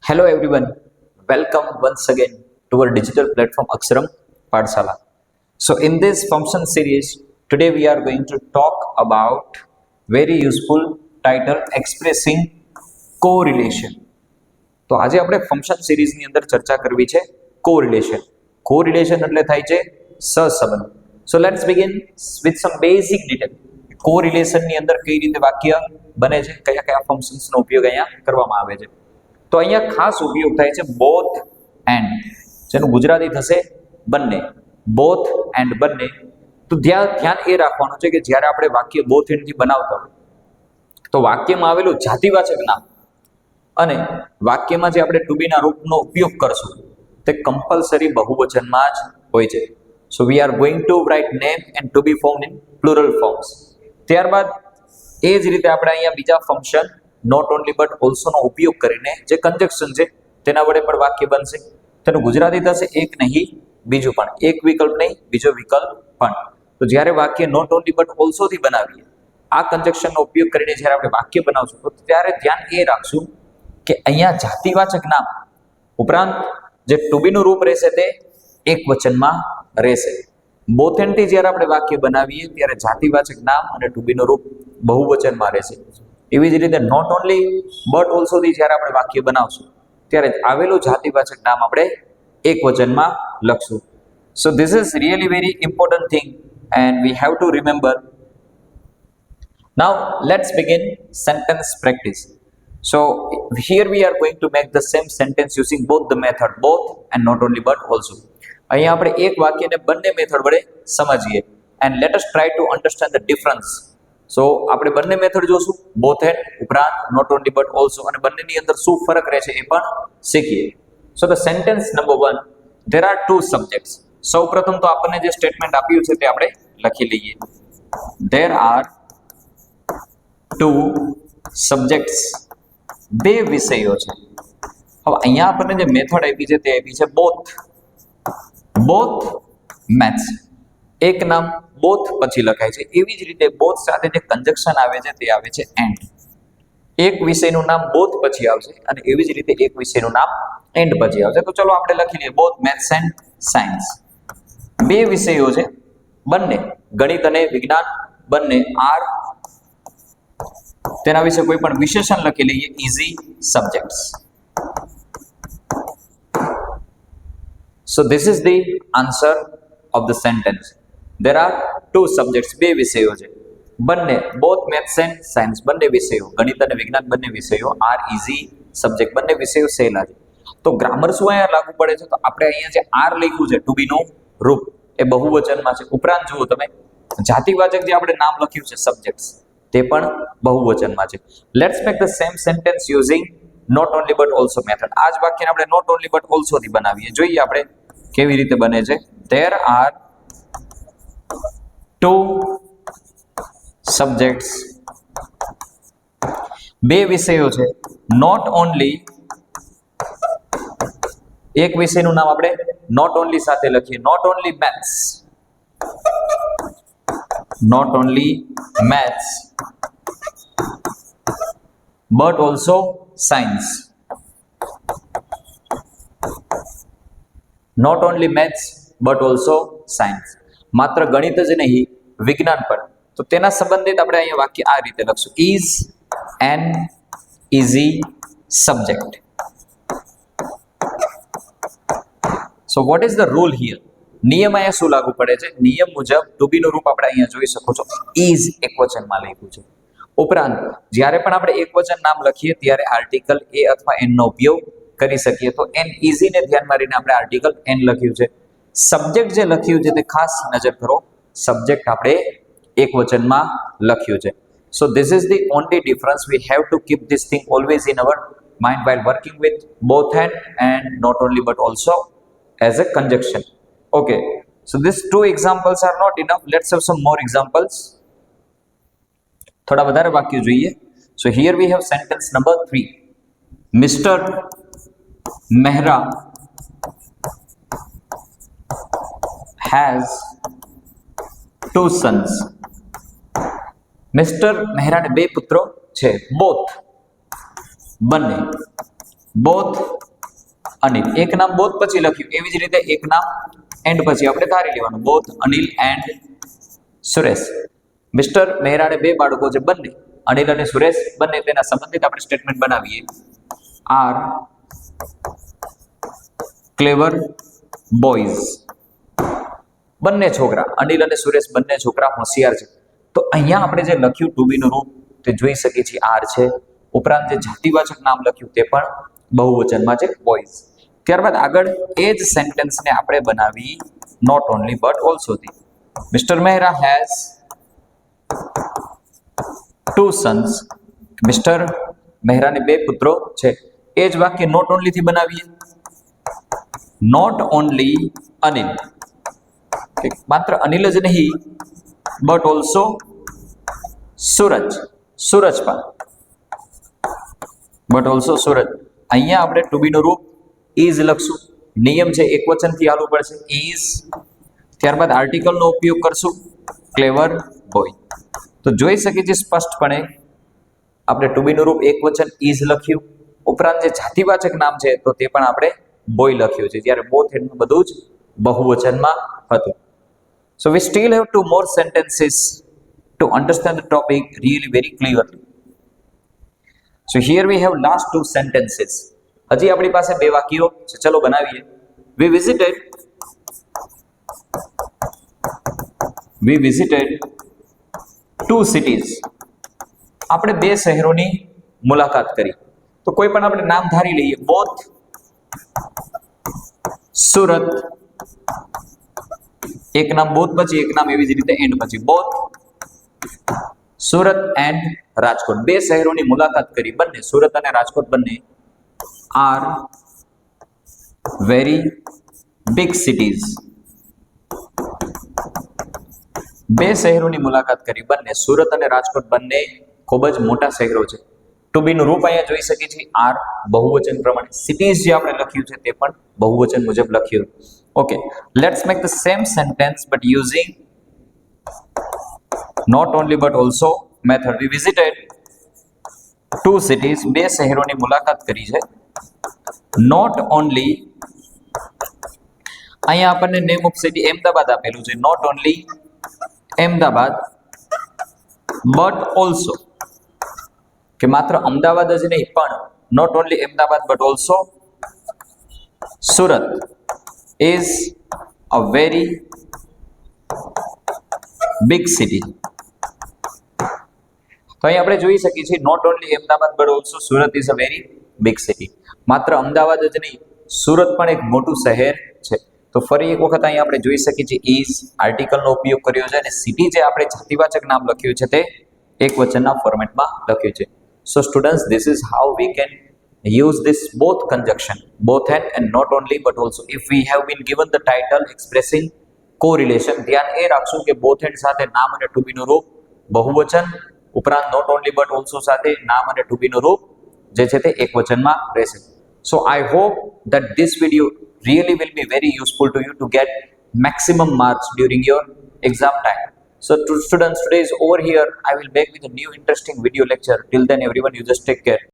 Hello everyone, welcome once again to our digital platform Aksharam Pathshala. So in this function series, today we are going to talk about very useful title expressing correlation. તો આજે આપણે function સિરીઝની અંદર ચર્ચા કરવી છે correlation. Correlation એટલે થાય છે સહસંબંધ. So let's begin with some basic detail. કોરિલેશનની અંદર કઈ રીતે વાક્ય બને છે, કયા કયા ફંક્શન્સનો ઉપયોગ અહીંયા કરવામાં આવે છે. તો અહીંયા ખાસ ઉપયોગ થાય છે બોથ એન્ડ, જેનું ગુજરાતી થશે બંને. બોથ એન્ડ બંને. તો ધ્યાન એ રાખવાનું છે કે જ્યારે આપણે વાક્ય બોથ એન્ડથી બનાવતા હોય તો વાક્યમાં આવેલું જાતિવાચક નામ અને વાક્યમાં જે આપણે ટુ બીના રૂપનો ઉપયોગ કરશું તે કમ્પલસરી બહુવચનમાં જ હોય છે. So we are going to write name and to be form in plural forms. ત્યારબાદ એ જ રીતે આપણે અહીંયા બીજા ફંક્શન નોટ ઓનલી બટ ઓલ્સોનો ઉપયોગ કરીને જે કન્જક્શન છે તેના વડે પણ વાક્ય બનશે. તેનું ગુજરાતી થશે એક નહીં બીજું પણ. એક વિકલ્પ નહીં બીજો વિકલ્પ પણ. તો જ્યારે વાક્ય નોટ ઓનલી બટ ઓલ્સોથી બનાવીએ, આ કન્જક્શનનો ઉપયોગ કરીને જ્યારે આપણે વાક્ય બનાવશું તો ત્યારે ધ્યાન એ રાખશું કે અહીંયા જાતિવાચક નામ ઉપરાંત જે ટુ બીનું રૂપ રહેશે તે એક વચનમાં રહેશે. બોથ એન્ડથી જ્યારે આપણે વાક્ય બનાવીએ ત્યારે જાતિવાચક નામ અને ટુ બીનું રૂપ બહુવચનમાં રહેશે. એવી જ રીતે નોટ ઓનલી બટ ઓલ્સોથી જ્યારે આપણે વાક્ય બનાવશું ત્યારે આવેલું જાતિવાચક નામ આપણે એક વચનમાં લખશું. So this is really very important thing and we have to remember. Now let's begin sentence practice. So here we are going to make the same sentence using both the method both and not only but also. અહીંયા આપણે એક વાક્યને બંને method વડે સમજીએ and let us try to understand the difference. So આપણે બંને method જોશું, both and ઉપરાંત not only but also, અને બંનેની અંદર શું ફરક રહે છે એ પણ શીખીએ. So the sentence number 1, there are two subjects. સૌપ્રથમ તો આપણને જે સ્ટેટમેન્ટ આપ્યું છે તે આપણે લખી લઈએ. There are two subjects. બે વિષયો છે. હવે અહીંયા આપણને જે મેથડ આપી છે તે આપી છે બોથ મેથ્સ. એક નામ બોથ પછી લખાય છે. એવી જ રીતે બોથ સાથે જે કન્જક્શન આવે છે તે આવે છે એન્ડ. એક વિષયનું નામ બોથ પછી આવશે અને એવી જ રીતે એક વિષયનું નામ એન્ડ પછી આવશે. તો ચલો આપણે લખી લઈએ બોથ મેથ્સ એન્ડ સાયન્સ. બે વિષયો છે બંને, ગણિત અને વિજ્ઞાન બંને આર, તેના વિશે કોઈ પણ વિશેષણ લખી લઈએ easy subjects. So this is the answer of the sentence. There are two subjects. બે વિષયો છે બંને, both maths and science બંને વિષયો, ગણિત અને વિજ્ઞાન બંને વિષયો આર ઇઝી સબ્જેક્ટ, બંને વિષયો સહેલા છે. તો ગ્રામર શું અહીંયા લાગુ પડે છે? તો આપણે અહીંયા જે આર લખ્યું છે ટુ બીનું રૂપ એ બહુવચનમાં છે. ઉપરાંત જુઓ તમે જાતિવાચક જે આપણે નામ લખ્યું છે સબ્જેક્ટ્સ તે પણ બહુવચનમાં છે. Let's make the same sentence using not only but also method. આ જ વાક્યને આપણે નોટ ઓનલી બટ ઓલ્સો થી બનાવીએ. જોઈએ આપણે કેવી રીતે બને છે. There are two subjects. બે વિષયો છે. નોટ ઓનલી, એક વિષયનું નામ આપણે નોટ ઓનલી સાથે લખીએ. Not only maths, not only maths but also science. Not only maths but also science. માત્ર ગણિત જ નહીં વિજ્ઞાન પણ. તો તેના સંબંધિત આપણે અહીંયા વાક્ય આ રીતે લખશું. is an easy subject. So what is the rule here? નિયમ અહીંયા શું લાગુ પડે છે? નિયમ મુજબ ટુ બીનું રૂપ આપણે અહીંયા જોઈ શકો છો ઇઝ એકવચનમાં લખ્યું છે. ઉપરાંત જ્યારે પણ આપણે એકવચન નામ લખીએ ત્યારે આર્ટિકલ એ અથવા એન નો ઉપયોગ કરી શકીએ. તો એન ઇઝીને ધ્યાનમાં લઈને આપણે આર્ટિકલ એન લખ્યું છે. સબ્જેક્ટ જે લખ્યું છે તે ખાસ નજર કરો, સબ્જેક્ટ આપણે એકવચનમાં લખ્યું છે. So this is the only difference. We have to keep this thing always in our mind while working with both and not only but also as a conjunction. Okay, so these two examples are not enough. Let's have some more examples. થોડા વધારે વાક્યો જોઈએ. So here we have sentence number 3. Mr. Mehra has two sons. Mr. Mehra ને બે પુત્રો છે. Both બંને. Both Anil. એક નામ બોથ પછી લખ્યું, એવી જ રીતે એક નામ એન્ડ પછી આપણે ધારી લેવાનું, both Anil and Suresh. Mister મહેરાને બે બાળકો છે, બંને અનિલ અને સુરેશ બંને, તેના સંબંધિત આપણે સ્ટેટમેન્ટ બનાવીએ. આર ક્લેવર બોયઝ. બંને છોકરા અનિલ અને સુરેશ બંને છોકરા હોશિયાર છે. તો અહીંયા આપણે જે લખ્યું ટુ બી નું રૂપ તે જોઈ શકીએ છીએ આર છે. ઉપરાંત જે જાતિવાચક નામ લખ્યું તે પણ બહુવચનમાં છે, બોયઝ. ત્યારબાદ આગળ એ જ સેન્ટેન્સને આપણે બનાવી નોટ ઓનલી બટ ઓલ્સો થી. Mister Mehra has two sons. Mister મહેરાને બે પુત્રો છે. એ જ વાક્ય નોટ ઓનલી થી બનાવીએ. નોટ ઓનલી અનિલ, માત્ર અનિલ જ નહીં, બટ ઓલ્સો સૂરજ, સૂરજ પણ, બટ ઓલ્સો સૂરજ. અહીંયા આપણે ટુ બી નું રૂપ ઇઝ લખશું. નિયમ છે એક વચનથી ચાલુ પડશે, ઇઝ. ત્યારબાદ આર્ટિકલનો ઉપયોગ કરશું, ક્લેવર બોય. તો જોઈ શકીએ છીએ સ્પષ્ટપણે આપણે ટુ બી નું રૂપ એક વચન ઇઝ લખ્યું. ઉપરાંત જે જાતિવાચક નામ છે તો તે પણ આપણે બોય લખ્યું છે, જ્યારે બોથ એનું બધું જ બહુવચનમાં હતું. So we still have two more sentences to understand the topic really very clearly. So here we have last two sentences. હજી આપણી પાસે બે વાક્યો છે, ચલો બનાવીએ. We visited two cities. આપણે બે શહેરોની મુલાકાત કરી. તો કોઈ પણ આપણે નામ ધારી લઈએ, બોથ સુરત. એક નામ બોથ પછી એક નામ એવી જ રીતે એન્ડ પછી, બોથ સુરત એન્ડ રાજકોટ. બે શહેરોની મુલાકાત કરી. બંને સુરત અને રાજકોટ બંને આર વેરી બિગ સિટીઝ. બે શહેરોની મુલાકાત કરી. બંને સુરત અને રાજકોટ બંને ખૂબ જ મોટા શહેરો છે. ટુ બી નું રૂપ અહીંયા જોઈ શકીએ છીએ આર, બહુવચન પ્રમાણે. સિટીઝ જે આપણે લખ્યું છે તે પણ બહુવચન મુજબ લખ્યું. Okay, let's make the same sentence but using not only but also method. We visited two cities. બે શહેરોની મુલાકાત કરી છે. Not only, અહીંયા આપણને નેમ ઓફ સિટી અમદાવાદ આપેલું છે. Not only Ahmedabad but also, કે માત્ર અમદાવાદ જ નહીં પણ not only Ahmedabad but also Surat is a very big city. તો અહીં આપણે જોઈ શકીએ છીએ not only Ahmedabad but also Surat is a very big city. માત્ર અમદાવાદ જ નહીં, સુરત પણ એક મોટું શહેર છે. તો ફરી એક વખત અહીં આપણે જોઈ શકીએ છીએ ઇઝ આર્ટિકલનો ઉપયોગ કર્યો છે અને સિટી જે આપણે જાતિવાચક નામ લખ્યું છે તે એક વચનના ફોર્મેટમાં લખ્યું છે. So students, this is how we can use this both conjunction, both and not only but also. If we have been given the title expressing correlation, ધ્યાન એ રાખશું કે both and સાથે નામ અને to be નું રૂપ બહુવચન, ઉપરાંત not only but also સાથે નામ અને to be નું રૂપ જે છે તે એક વચનમાં રહેશે. So I hope that this video really will be very useful to you to get maximum marks during your exam time. So to students, today is over here. I will back with a new interesting video lecture. Till then everyone, you just take care.